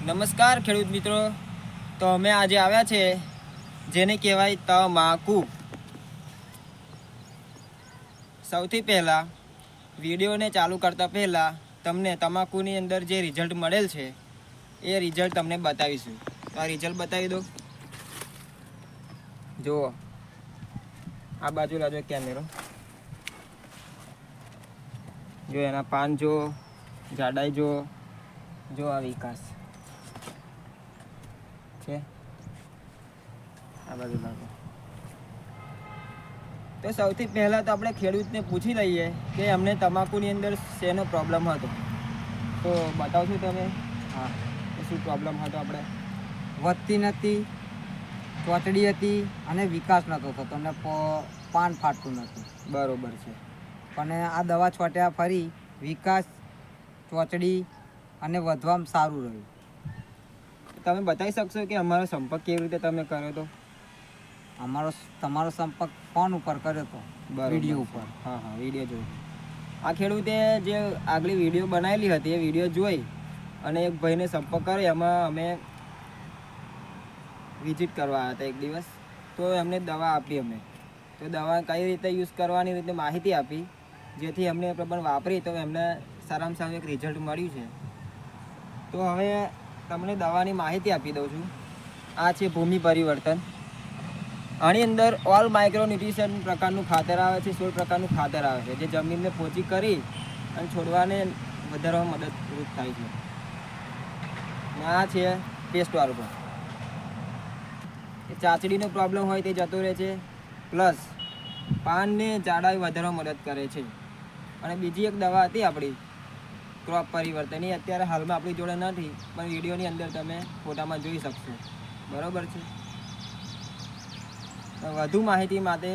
નમસ્કાર ખેડૂત મિત્રો, તો અમે આજે આવ્યા છે જેને કહેવાય તમાકુ. સૌથી પહેલાં વિડીયોને ચાલુ કરતાં પહેલાં તમને તમાકુની અંદર જે રિઝલ્ટ મળેલ છે એ રિઝલ્ટ તમને બતાવીશું. તો આ રિઝલ્ટ બતાવી દો. જુઓ, આ બાજુ લાજો કેમેરો. જો એના પાન જો, જાડાઈ જો આ વિકાસ છે. આ બાજુ લાગો. તો સૌથી પહેલાં તો આપણે ખેડૂતને પૂછી લઈએ કે અમને તમાકુની અંદર શેનો પ્રોબ્લેમ હતો. તો બતાવશો તમે? હા, શું પ્રોબ્લેમ હતો? આપણે વધતી નથી, ચોચડી હતી અને વિકાસ નહોતો થતો અને પાન ફાટતું નહોતું. બરોબર છે. પણ આ દવા છોટ્યા ફરી વિકાસ, ચોચડી અને વધવામાં સારું રહ્યું. તમે બતાવી શકશો કે અમારો સંપર્ક કેવી રીતે તમે કર્યો હતો? તમારો સંપર્ક ફોન ઉપર કર્યો હતો, વિડીયો ઉપર. હા, વિડીયો જોઈ. આ ખેડૂતે જે આગલી વિડીયો બનાવેલી હતી એ વિડીયો જોઈ અને એક ભાઈને સંપર્ક કર્યો. એમાં અમે વિઝિટ કરવા હતા એક દિવસ. તો એમને દવા આપી. અમે તો દવા કઈ રીતે યુઝ કરવાની રીતે માહિતી આપી, જેથી અમને એ પ્રમાણે વાપરી તો એમને સારામાં સારું એક રિઝલ્ટ મળ્યું છે. તો હવે તમને દવાની માહિતી આપી દઉં છું. આ છે ભૂમિ પરિવર્તન. આની અંદર ઓલ માઇક્રો ન્યુટ્રિશન પ્રકારનું ખાતર આવે છે. 16 પ્રકારનું ખાતર આવે છે જે જમીનને પોચી કરી અને છોડવાને વધારવામાં મદદરૂપ થાય છે. આ છે પેસ્ટવાળું પણ. એ ચાચડીનો પ્રોબ્લેમ હોય તે જતો રહે છે, પ્લસ પાનને જાડાઈ વધારવામાં મદદ કરે છે. અને બીજી એક દવા હતી આપણી ક્રોપ પરિવર્તન, એ અત્યારે હાલમાં આપણી જોડે નથી, પણ વિડીયોની અંદર તમે ફોટામાં જોઈ શકશો. બરાબર છે. વધુ માહિતી માટે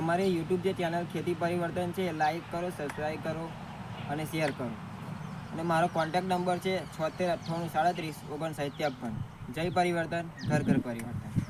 અમારી યુટ્યુબ જે ચેનલ ખેતી પરિવર્તન છે લાઈક કરો, સબસ્ક્રાઈબ કરો અને શેર કરો. અને મારો કોન્ટેક્ટ નંબર છે 76 98 37 59 53. જય પરિવર્તન, ઘર ઘર પરિવર્તન.